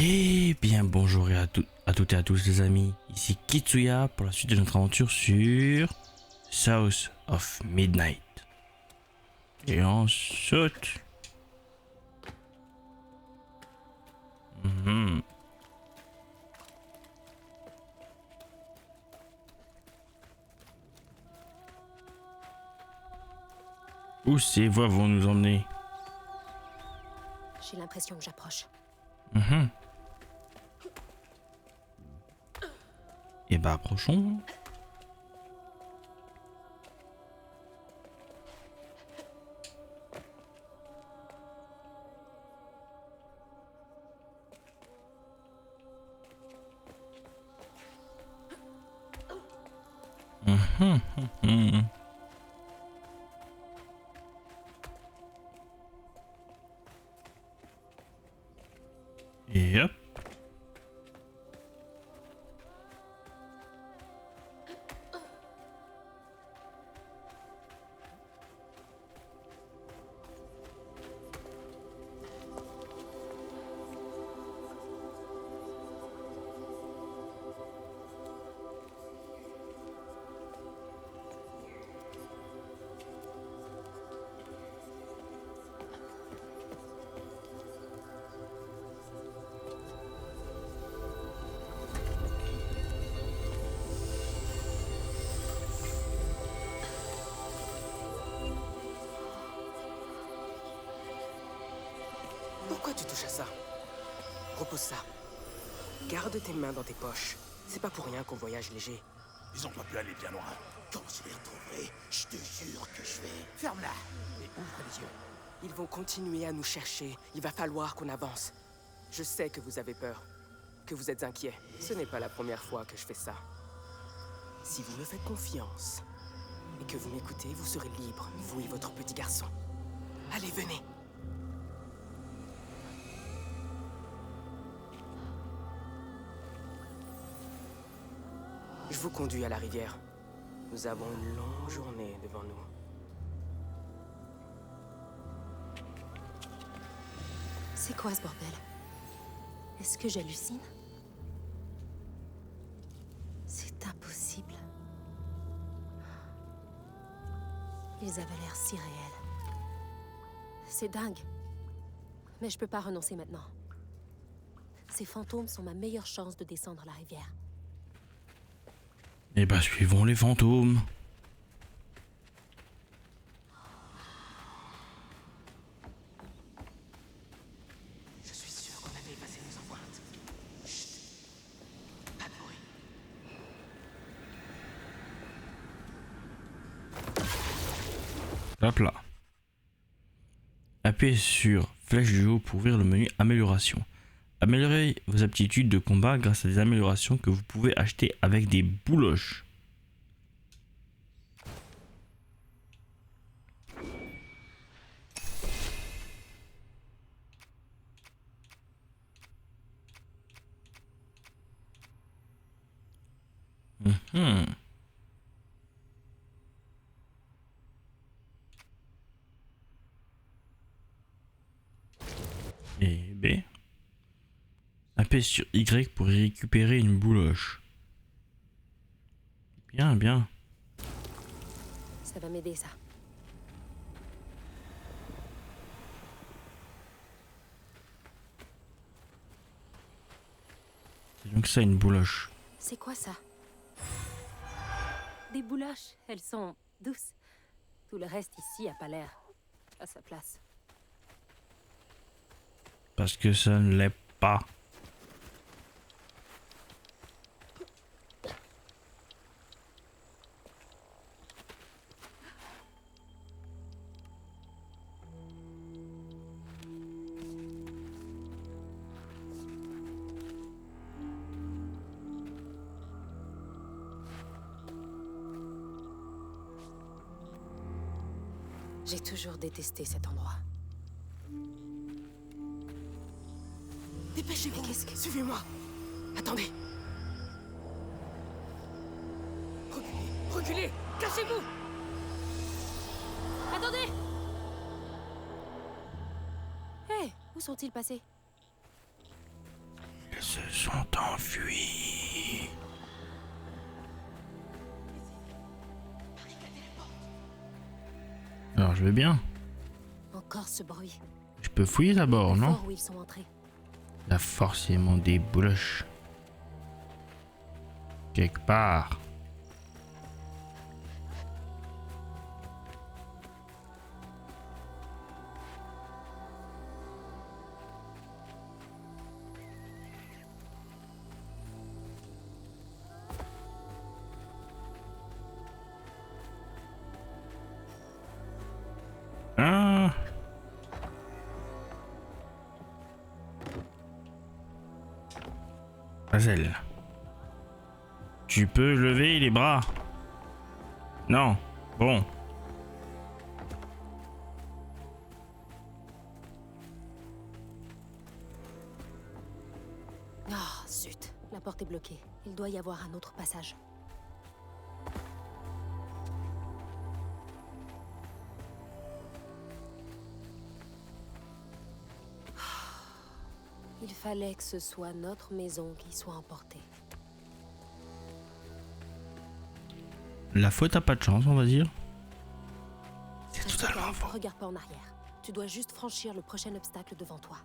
Eh bien bonjour à toutes et à tous les amis, ici Kitsuya pour la suite de notre aventure sur South of Midnight. Et on saute. Mhm. Où ces voies vont nous emmener? J'ai l'impression que j'approche. Mhm. Et bah approchons. Mhm, mhm. Et hop. Pourquoi tu touches à ça? Repose ça. Garde tes mains dans tes poches. C'est pas pour rien qu'on voyage léger. Ils ont pas pu aller bien loin. Quand je les retrouverai, je te jure que je vais... Ferme-la et ouvre les yeux. Ils vont continuer à nous chercher. Il va falloir qu'on avance. Je sais que vous avez peur, que vous êtes inquiet. Ce n'est pas la première fois que je fais ça. Si vous me faites confiance et que vous m'écoutez, vous serez libre, vous et votre petit garçon. Allez, venez. Je vous conduis à la rivière. Nous avons une longue journée devant nous. C'est quoi ce bordel? Est-ce que j'hallucine? C'est impossible. Ils avaient l'air si réels. C'est dingue. Mais je peux pas renoncer maintenant. Ces fantômes sont ma meilleure chance de descendre la rivière. Et bah suivons les fantômes. Je suis sûr qu'on avait effacé nos empreintes. Chut. Pas de bruit. Hop là. Appuyez sur flèche du haut pour ouvrir le menu amélioration. Améliorez vos aptitudes de combat grâce à des améliorations que vous pouvez acheter avec des bouloches. Mhm. Et B. Appuyez sur Y pour y récupérer une bouloche. Bien, bien. Ça va m'aider, ça. C'est donc ça une bouloche. C'est quoi ça? Des bouloches. Elles sont douces. Tout le reste ici a pas l'air à sa place. Parce que ça ne l'est pas. J'ai toujours détesté cet endroit. Dépêchez-vous. Mais qu'est-ce que... Suivez-moi. Attendez. Reculez. Reculez. Cachez-vous. Attendez! Hé, où sont-ils passés? se sont enfuis. Alors je vais bien. Encore ce bruit. Je peux fouiller d'abord, Le non? fort où ils sont entrés. Là forcément des bouloches. Quelque part. Ah. Hazel. Tu peux lever les bras? Non. Bon. Ah, zut. La porte est bloquée. Il doit y avoir un autre passage. Il fallait que ce soit notre maison qui soit emportée. La faute a pas de chance, on va dire. C'est Reste totalement calme, faux. regarde pas en arrière. Tu dois juste franchir le prochain obstacle devant toi.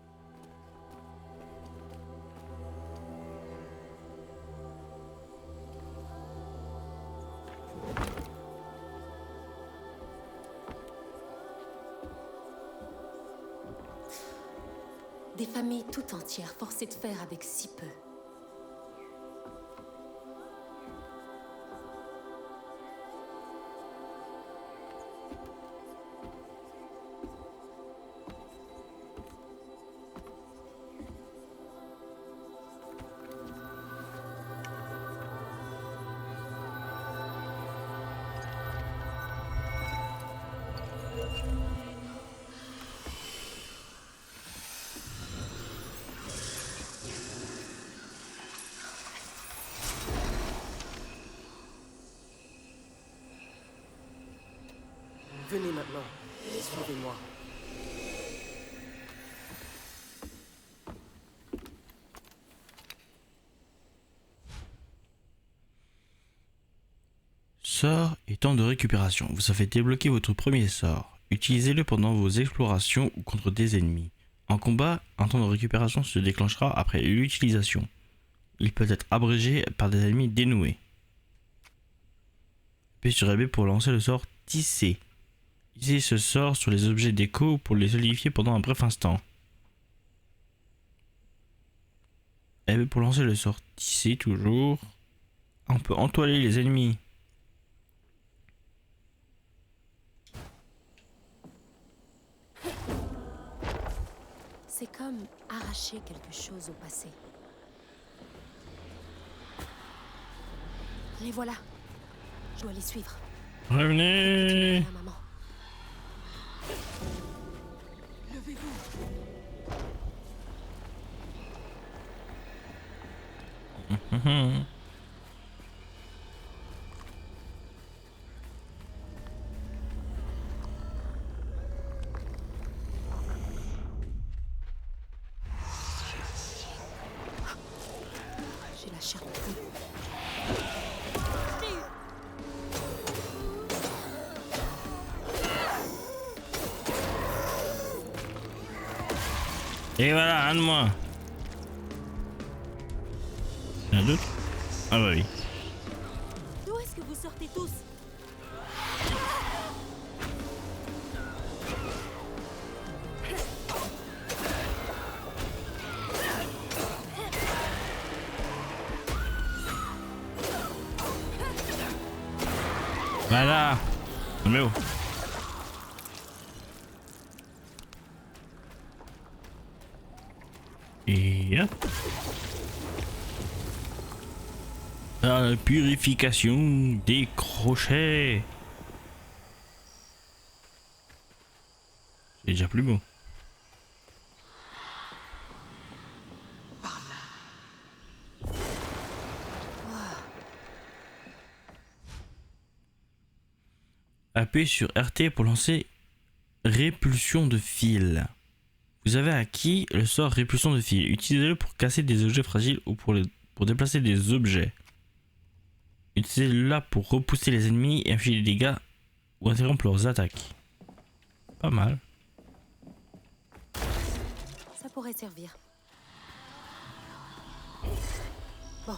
Des familles tout entières forcées de faire avec si peu. Venez maintenant. Suivez-moi. Sort et temps de récupération. Vous avez débloqué votre premier sort. Utilisez-le pendant vos explorations ou contre des ennemis. En combat, un temps de récupération se déclenchera après l'utilisation. Il peut être abrégé par des ennemis dénoués. Appuyez sur AB pour lancer le sort Tisser. Utilisez ce sort sur les objets déco pour les solidifier pendant un bref instant. AB pour lancer le sort Tisser toujours. On peut entoiler les ennemis. C'est comme arracher quelque chose au passé. Les voilà. Je dois les suivre. Revenez! Ah, maman. J'ai la chair de poule. Et voilà, un de moins. Il y en a d'autres? Ah bah oui. D'où est-ce que vous sortez tous? Voilà. Mais oh. Et hop. La purification des crochets. C'est déjà plus beau. Appuyez sur RT pour lancer répulsion de fil. Vous avez acquis le sort répulsion de fil. Utilisez-le pour casser des objets fragiles ou pour déplacer des objets. Utilisez-le pour repousser les ennemis et infliger des dégâts ou interrompre leurs attaques. Pas mal. Ça pourrait servir. Bon.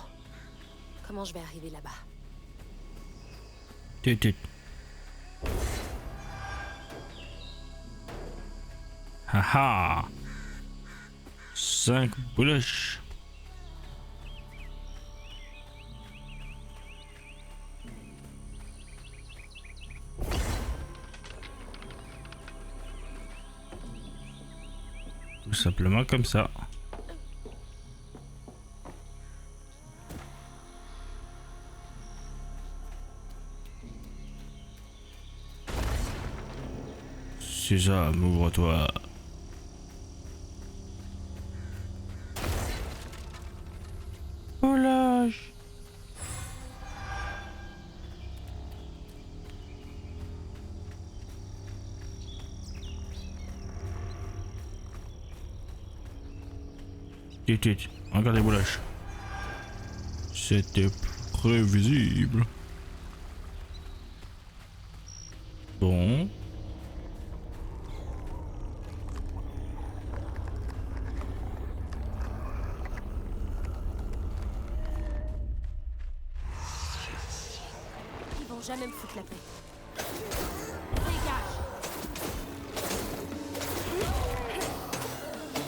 Comment je vais arriver là-bas? Tut. Haha. 5 bouloches. Tout simplement comme ça. C'est ça, ouvre-toi. Oh lâche. Tut, encore des boulaches. C'était prévisible. Bon. Ils vont jamais me foutre la paix. Dégage!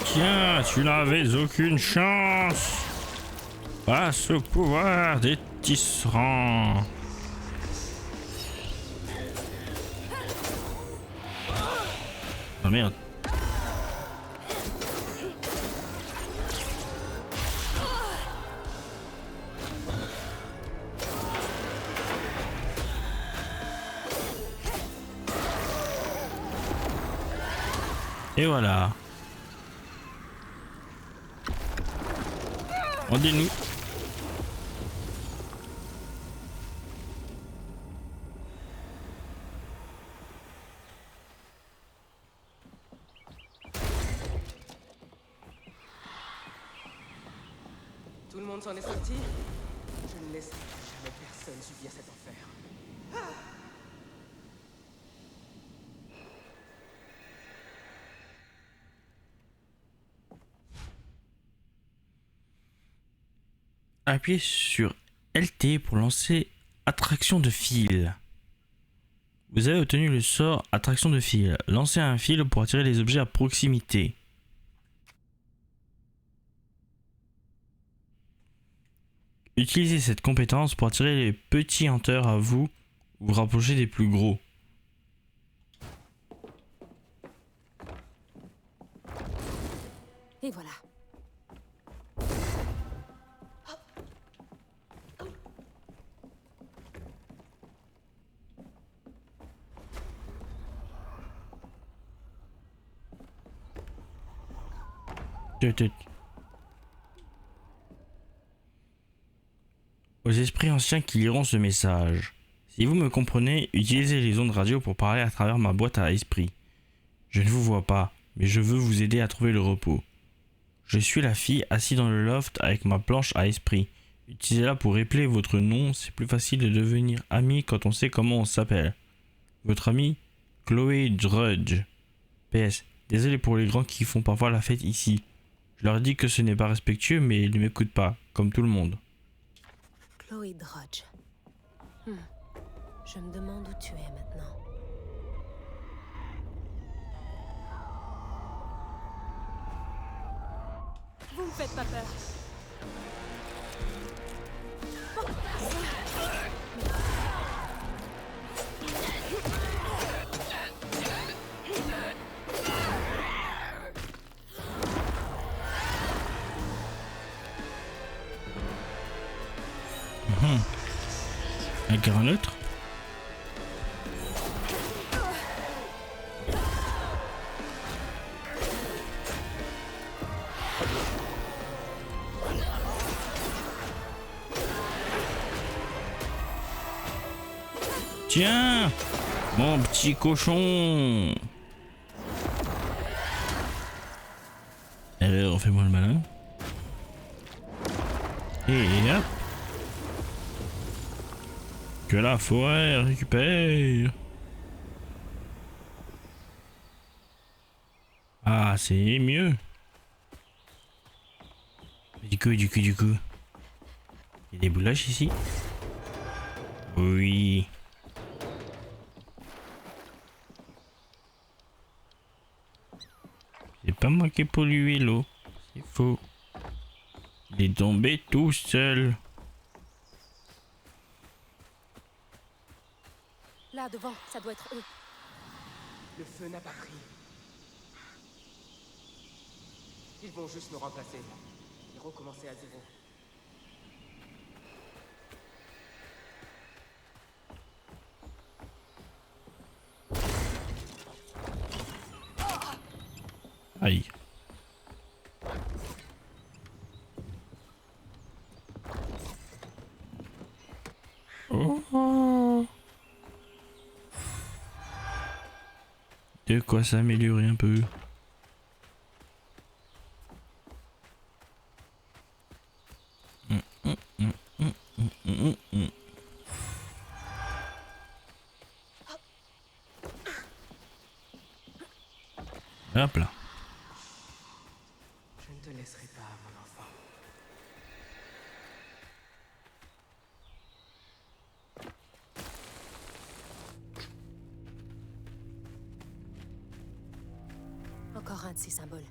Tiens, tu n'avais aucune chance. Face au pouvoir des tisserands. Oh merde. voilà. Rendez-nous. Tout le monde s'en est sorti? Je ne laisserai jamais personne subir cet enfer. Appuyez sur LT pour lancer attraction de fil. Vous avez obtenu le sort attraction de fil. Lancez un fil pour attirer les objets à proximité. Utilisez cette compétence pour attirer les petits hunters à vous ou vous rapprocher des plus gros. Et voilà. Aux esprits anciens qui liront ce message. Si vous me comprenez, utilisez les ondes radio pour parler à travers ma boîte à esprits. Je ne vous vois pas, mais je veux vous aider à trouver le repos. Je suis la fille assise dans le loft avec ma planche à esprit. Utilisez-la pour épeler votre nom, c'est plus facile de devenir ami quand on sait comment on s'appelle. Votre ami, Chloé Drudge. PS, désolé pour les grands qui font parfois la fête ici. Je leur dis que ce n'est pas respectueux, mais ils ne m'écoutent pas, comme tout le monde. Chloé Drudge. Je me demande où tu es maintenant. Vous me faites pas peur. Encore un autre. Tiens, mon petit cochon. fais-moi le malin. Et hop. Que la forêt récupère. Ah, c'est mieux. Du coup. Il y a des boulages ici? Oui. C'est pas moi qui ai pollué l'eau. C'est faux. Il est tombé tout seul. Là, devant, ça doit être eux. Le feu n'a pas pris. Ils vont juste nous remplacer. Et recommencer à zéro. Aïe. Oh. De quoi s'améliorer un peu. Hop là. Je ne te laisserai pas, mon enfant. Encore un de ces symboles.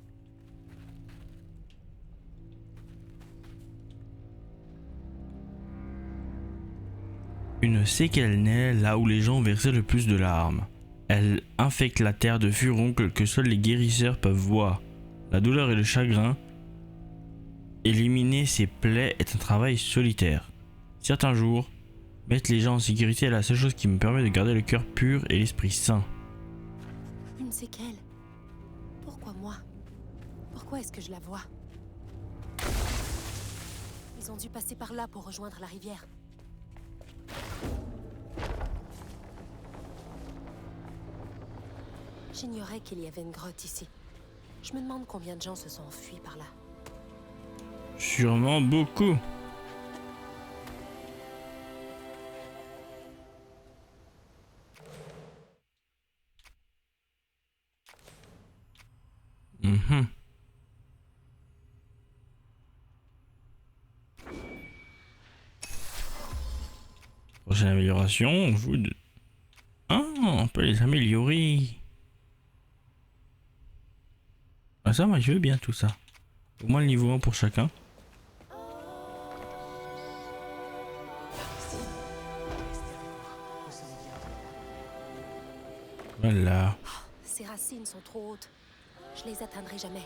Une séquelle naît là où les gens versaient le plus de larmes. Elle infecte la terre de furoncles que seuls les guérisseurs peuvent voir. La douleur et le chagrin. Éliminer ces plaies est un travail solitaire. Certains jours, mettre les gens en sécurité est la seule chose qui me permet de garder le cœur pur et l'esprit sain. Une séquelle. Pourquoi moi? Pourquoi est-ce que je la vois? Ils ont dû passer par là pour rejoindre la rivière. J'ignorais qu'il y avait une grotte ici. Je me demande combien de gens se sont enfuis par là. Sûrement beaucoup. Prochaine amélioration, on joue de... Ah, on peut les améliorer. Ah ça, moi je veux bien tout ça. Au moins le niveau 1 pour chacun. Voilà. Ces racines sont trop hautes. Je les atteindrai jamais.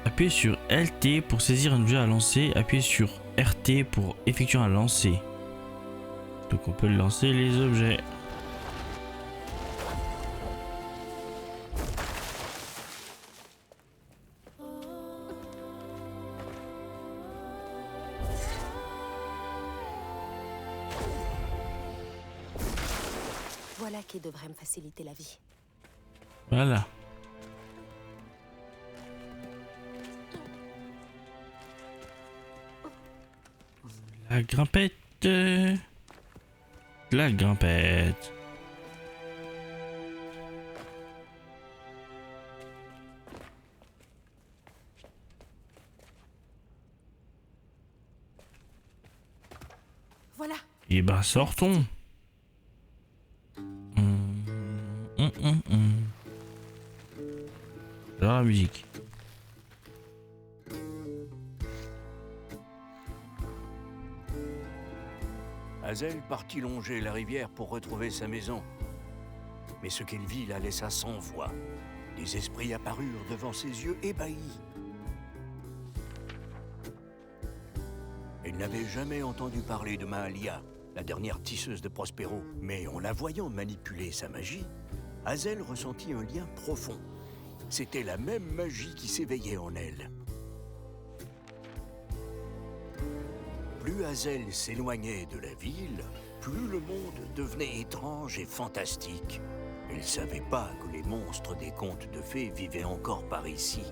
Appuyez sur LT pour saisir un objet à lancer. Appuyez sur RT pour effectuer un lancer. Donc on peut lancer les objets. Voilà qui devrait me faciliter la vie. Voilà. La grimpette. La grimpette. Voilà. Et ben sortons. J'adore la musique. Hazel partit longer la rivière pour retrouver sa maison. Mais ce qu'elle vit la laissa sans voix. Des esprits apparurent devant ses yeux ébahis. Elle n'avait jamais entendu parler de Mahalia, la dernière tisseuse de Prospero. Mais en la voyant manipuler sa magie, Hazel ressentit un lien profond. C'était la même magie qui s'éveillait en elle. Plus Hazel s'éloignait de la ville, plus le monde devenait étrange et fantastique. Elle savait pas que les monstres des contes de fées vivaient encore par ici.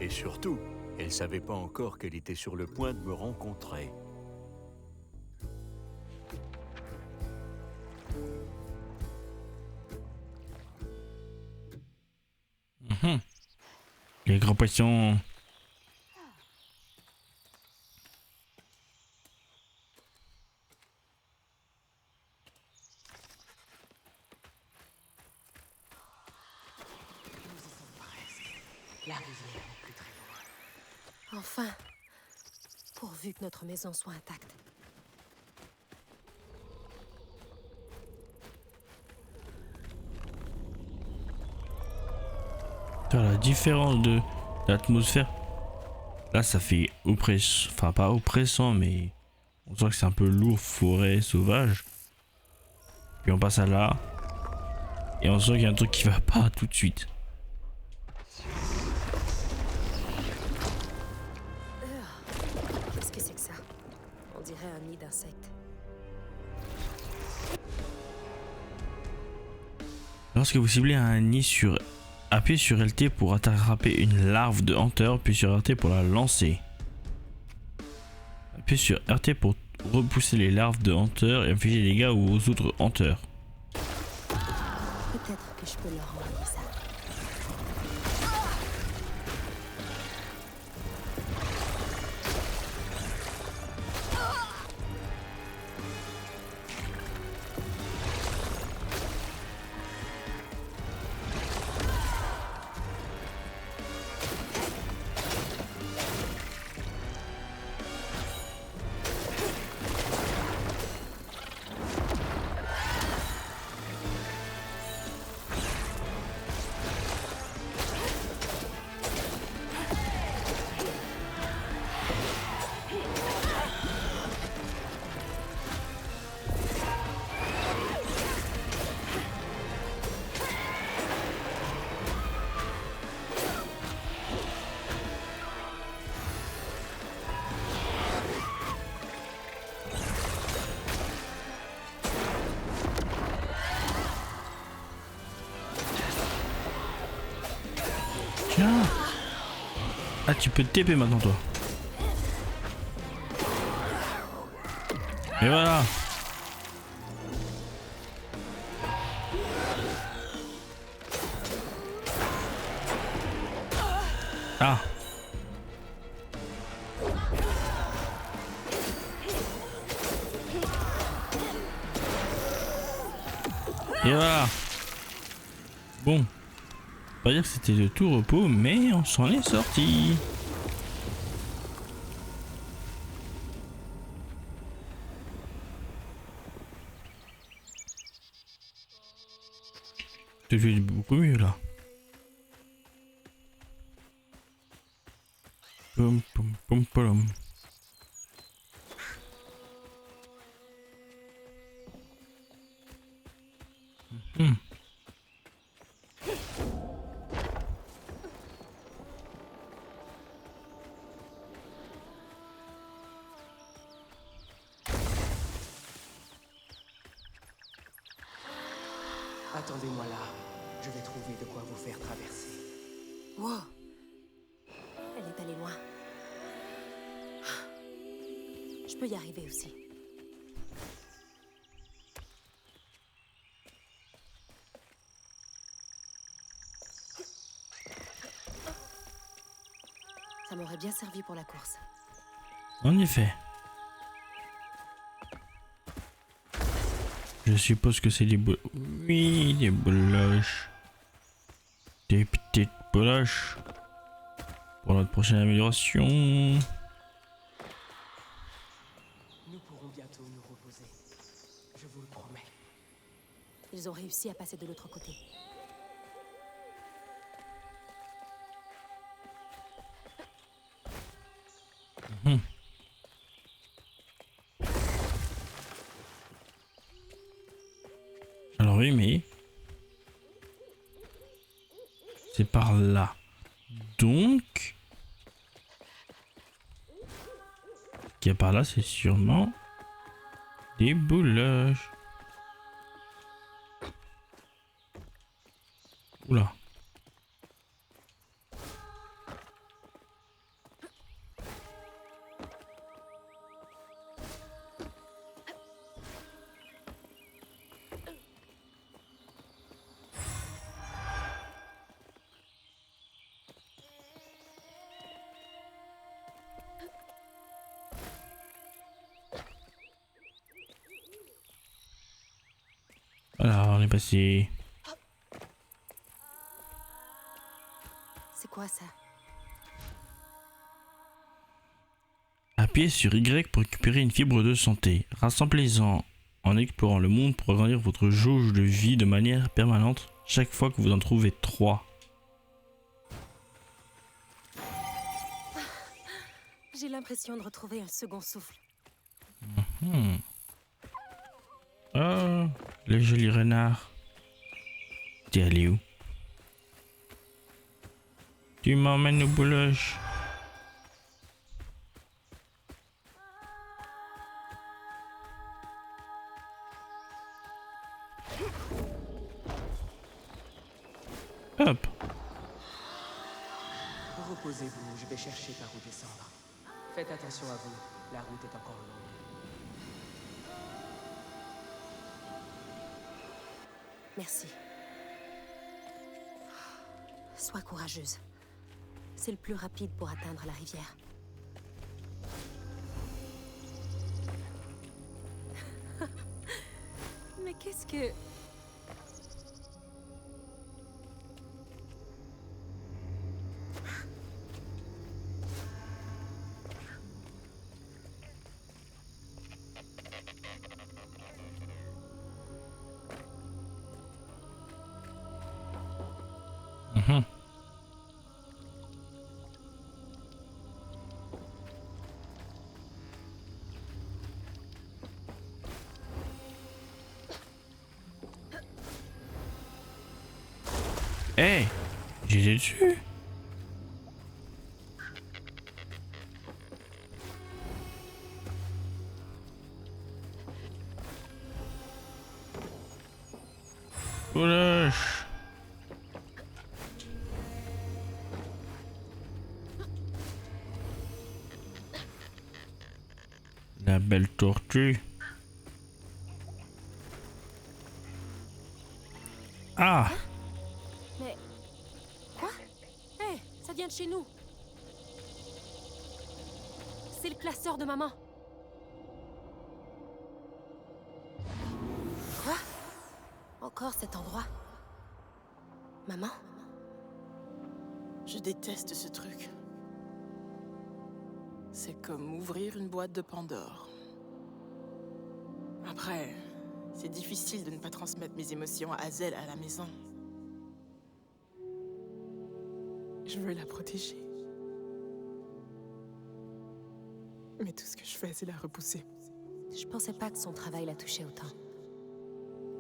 Et surtout, elle savait pas encore qu'elle était sur le point de me rencontrer. Mhm. Les grands poissons. La rivière n'est plus très loin. Enfin. Pourvu que notre maison soit intacte. Putain, la différence de l'atmosphère. Là, ça fait oppressant. Enfin, pas oppressant, mais on sent que c'est un peu lourd, forêt, sauvage. Puis on passe à là. Et on sent qu'il y a un truc qui va pas tout de suite. Qu'est-ce que c'est que ça? On dirait un nid d'insectes. Lorsque vous ciblez un nid sur... Appuyez sur LT pour attraper une larve de Hunter, puis sur RT pour la lancer. Appuyez sur RT pour repousser les larves de Hunter et infliger des dégâts aux autres Hunters. Peut-être que je peux leur envoyer ça. Tiens. Ah, tu peux te TP maintenant, toi. Et voilà. Ah. Et voilà. Bon. Pas dire que c'était de tout repos, mais on s'en est sorti. Je vais beaucoup mieux là. Pom pom pom pom. Attendez-moi là. Je vais trouver de quoi vous faire traverser. Wow. Elle est allée loin. Je peux y arriver aussi. Ça m'aurait bien servi pour la course. En effet. Je suppose que c'est des boules. Oui, des bouloches. Des petites bouloches. Pour notre prochaine amélioration. Nous pourrons bientôt nous reposer. Je vous le promets. Ils ont réussi à passer de l'autre côté. Alors oui, mais... c'est par là. Donc... qu'il y a par là, c'est sûrement... des bouloches. Oula. Voilà, on est passé. C'est quoi ça? Appuyez sur Y pour récupérer une fibre de santé. Rassemblez-en en explorant le monde pour agrandir votre jauge de vie de manière permanente chaque fois que vous en trouvez 3. J'ai l'impression de retrouver un second souffle. Oh, le joli renard. T'es allé où? Tu m'emmènes au bouloche. Hop. Reposez-vous, je vais chercher par où descendre. Faites attention à vous, la route est encore longue. Merci. Sois courageuse. C'est le plus rapide pour atteindre la rivière. Mais qu'est-ce que... Hey, j'étais dessus. Bouloche. La belle tortue. Ah! Mais... Quoi? Hé, ça vient de chez nous. C'est le classeur de maman. Quoi? Encore cet endroit? Maman? Je déteste ce truc. C'est comme ouvrir une boîte de Pandore. Après, c'est difficile de ne pas transmettre mes émotions à Hazel à la maison. Je veux la protéger. Mais tout ce que je fais, c'est la repousser. Je pensais pas que son travail la touchait autant.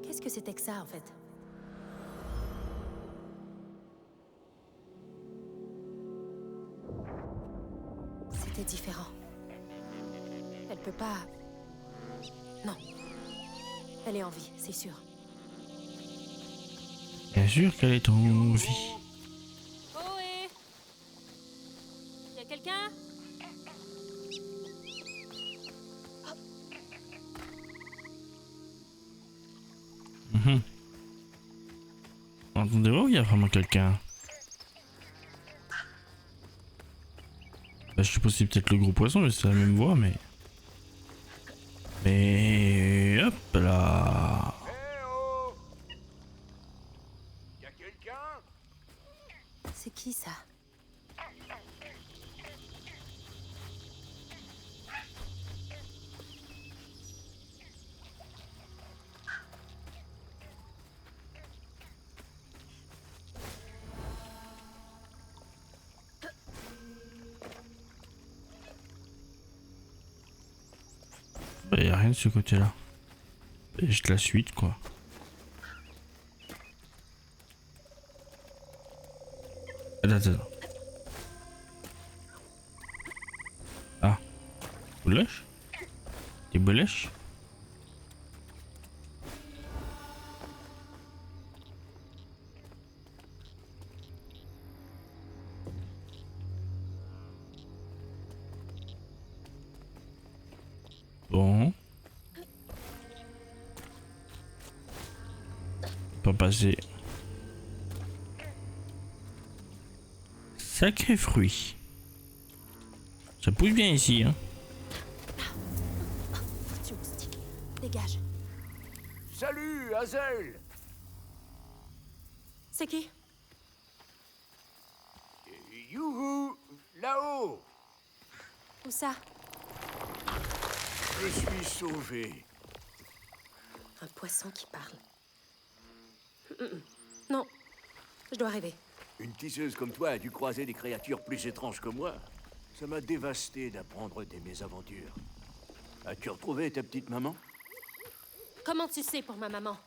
Qu'est-ce que c'était que ça, en fait? C'était différent. Elle peut pas... Non. Elle est en vie, c'est sûr. Bien sûr qu'elle est en vie. Ohé! Y'a quelqu'un? Entendez voir, il y a vraiment quelqu'un. Bah, je suppose que c'est peut-être le gros poisson, mais c'est la même voix, mais... Mais... Hop là. Eh oh! Y'a quelqu'un? C'est qui, ça? Bah, y a rien de ce côté-là. Et juste la suite, quoi. Attends. Ah. Bouloche? Des bouloches? Bon. Pas passer. Sacré fruit. Ça pousse bien ici, hein. Foutu moustique. Dégage. Salut, Hazel! C'est qui? Youhou! Là-haut! Où ça? Je suis sauvé. Un poisson qui parle. Non, je dois rêver. Une tisseuse comme toi a dû croiser des créatures plus étranges que moi. Ça m'a dévasté d'apprendre des mésaventures. As-tu retrouvé ta petite maman? Comment tu sais pour ma maman?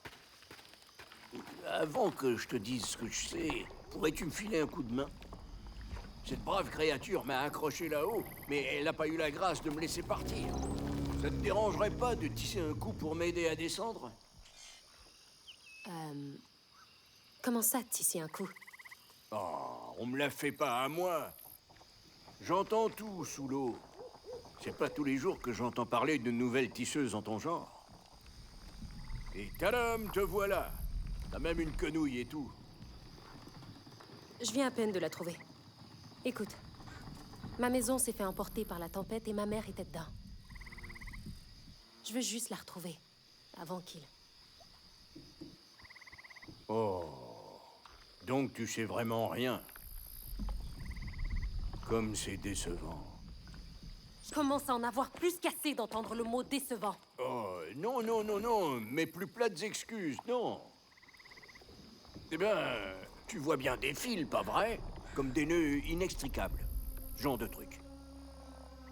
Avant que je te dise ce que je sais, pourrais-tu me filer un coup de main? Cette brave créature m'a accroché là-haut, mais elle n'a pas eu la grâce de me laisser partir. Ça te dérangerait pas de tisser un coup pour m'aider à descendre? Comment ça, tisser un coup? Oh, on me la fait pas à moi. J'entends tout sous l'eau. C'est pas tous les jours que j'entends parler de nouvelles tisseuses en ton genre. Et tadam, te voilà. T'as même une quenouille et tout. Je viens à peine de la trouver. Écoute, ma maison s'est fait emporter par la tempête et ma mère était dedans. Je veux juste la retrouver, avant qu'il... Oh. Donc tu sais vraiment rien. Comme c'est décevant. Je commence à en avoir plus qu'assez d'entendre le mot décevant. Oh, non, non, non, non, mes plus plates excuses, non. Eh ben, tu vois bien des fils, pas vrai? Comme des nœuds inextricables. Genre de truc.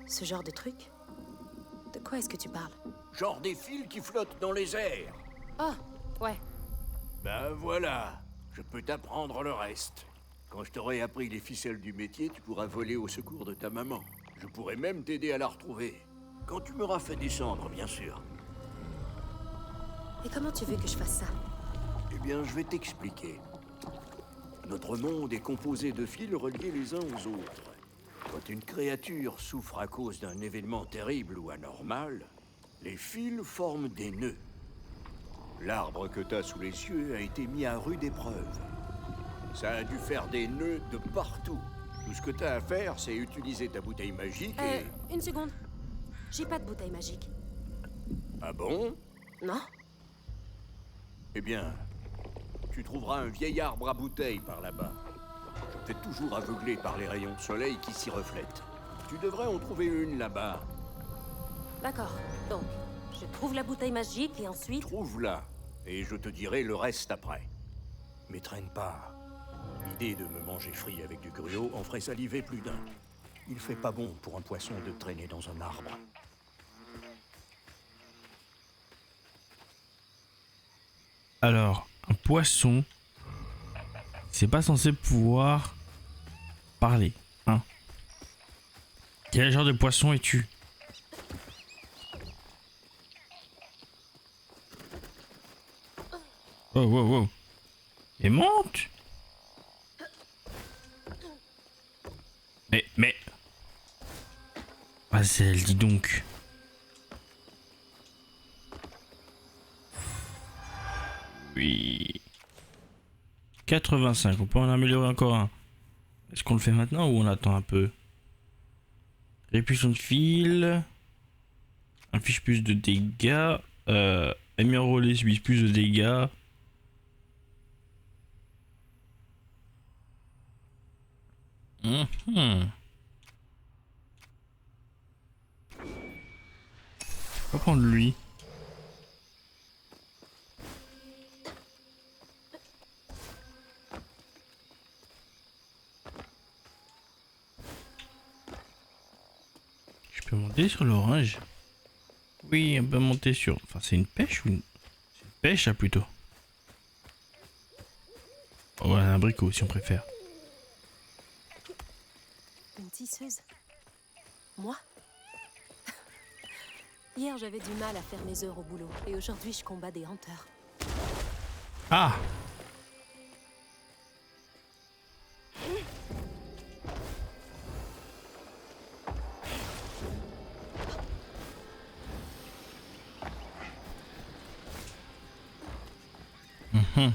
Ce genre de truc? De quoi est-ce que tu parles? Genre des fils qui flottent dans les airs. Oh, ouais. Ben voilà, je peux t'apprendre le reste. Quand je t'aurai appris les ficelles du métier, tu pourras voler au secours de ta maman. Je pourrais même t'aider à la retrouver. Quand tu m'auras fait descendre, bien sûr. Et comment tu veux que je fasse ça? Eh bien, je vais t'expliquer. Notre monde est composé de fils reliés les uns aux autres. Quand une créature souffre à cause d'un événement terrible ou anormal, les fils forment des nœuds. L'arbre que t'as sous les yeux a été mis à rude épreuve. Ça a dû faire des nœuds de partout. Tout ce que t'as à faire, c'est utiliser ta bouteille magique et... Une seconde. J'ai pas de bouteille magique. Ah bon? Non? Eh bien, tu trouveras un vieil arbre à bouteille par là-bas. Je t'ai toujours aveuglé par les rayons de soleil qui s'y reflètent. Tu devrais en trouver une là-bas. D'accord. Donc, je trouve la bouteille magique et ensuite... Trouve-la, et je te dirai le reste après. Mais traîne pas. L'idée de me manger frit avec du gruau en ferait saliver plus d'un. Il fait pas bon pour un poisson de traîner dans un arbre. Alors, un poisson, c'est pas censé pouvoir parler, hein? Quel genre de poisson es-tu? Oh, wow, wow. Et monte! Mais... Hazel, dis donc. Oui. 85, on peut en améliorer encore un. Est-ce qu'on le fait maintenant ou on attend un peu? Répulsion de fil. Affiche plus de dégâts. Ami enrôlé subit plus de dégâts. On va prendre lui. Je peux monter sur l'orange? Oui, on peut monter sur... Enfin, c'est une pêche ou une... C'est une pêche, là, plutôt. Oh, un abricot, si on préfère. Une tisseuse? Moi? Hier, j'avais du mal à faire mes heures au boulot. Et aujourd'hui, je combats des hanteurs. Ah! Oh.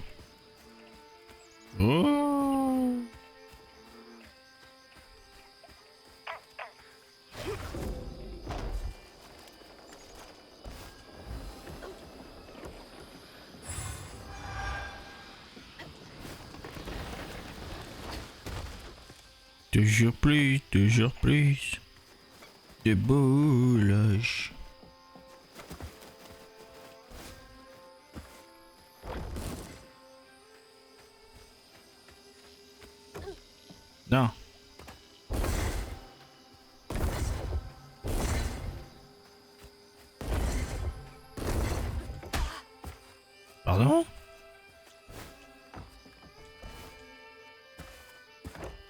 Toujours plus de boulage. Non. Pardon?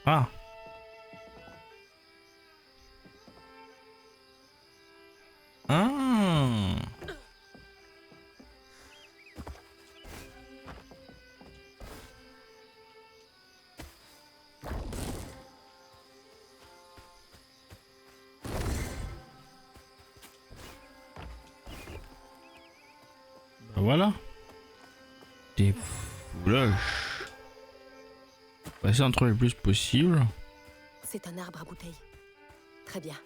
Ah. Ah. Ben voilà. Des flèches. On va essayer d'en trouver le plus possible. C'est un arbre à bouteille. Très bien.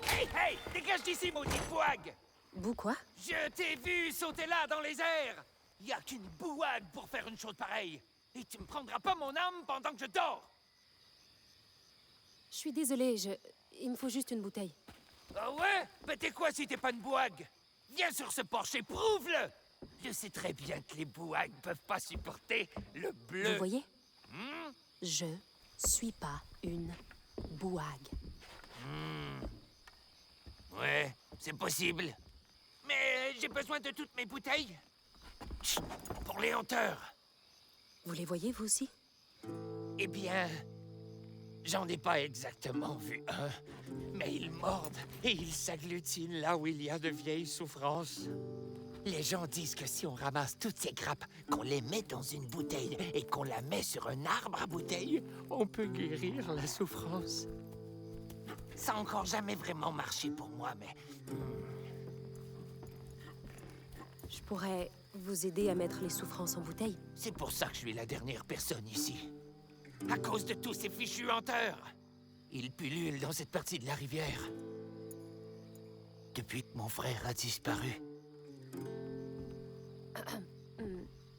Hey, hey! Dégage d'ici, maudit bouag! Bou quoi? Je t'ai vu sauter là, dans les airs! Y a qu'une bouag pour faire une chose pareille! Et tu me prendras pas mon âme pendant que je dors! Je suis désolée, il me faut juste une bouteille. Ah ouais? Mais t'es quoi si t'es pas une bouag? Viens sur ce porche et prouve-le! Je sais très bien que les bouags peuvent pas supporter le bleu. Vous voyez? Hmm? Je suis pas une bouag. Ouais, c'est possible. Mais j'ai besoin de toutes mes bouteilles. Chut, pour les hanteurs. Vous les voyez, vous aussi? Eh bien, j'en ai pas exactement vu un, mais ils mordent et ils s'agglutinent là où il y a de vieilles souffrances. Les gens disent que si on ramasse toutes ces grappes, qu'on les met dans une bouteille et qu'on la met sur un arbre à bouteille, on peut guérir la souffrance. Ça n'a encore jamais vraiment marché pour moi, mais... Je pourrais vous aider à mettre les souffrances en bouteille. C'est pour ça que je suis la dernière personne ici. À cause de tous ces fichus hanteurs. Ils pullulent dans cette partie de la rivière. Depuis que mon frère a disparu.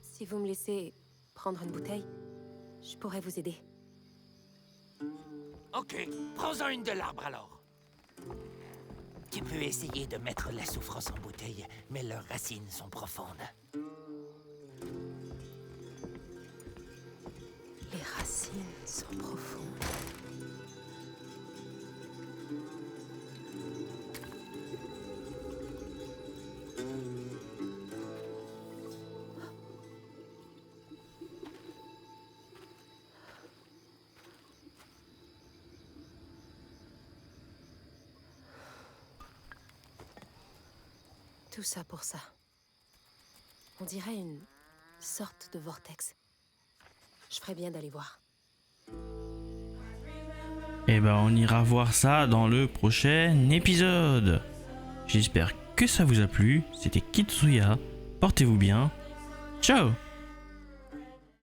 Si vous me laissez prendre une bouteille, je pourrais vous aider. Ok, prends-en une de l'arbre alors. Tu peux essayer de mettre la souffrance en bouteille, mais leurs racines sont profondes. Les racines sont profondes. Tout ça pour ça. On dirait une sorte de vortex. Je ferais bien d'aller voir. Et ben on ira voir ça dans le prochain épisode. J'espère que ça vous a plu. C'était Kitsuya. Portez-vous bien. Ciao!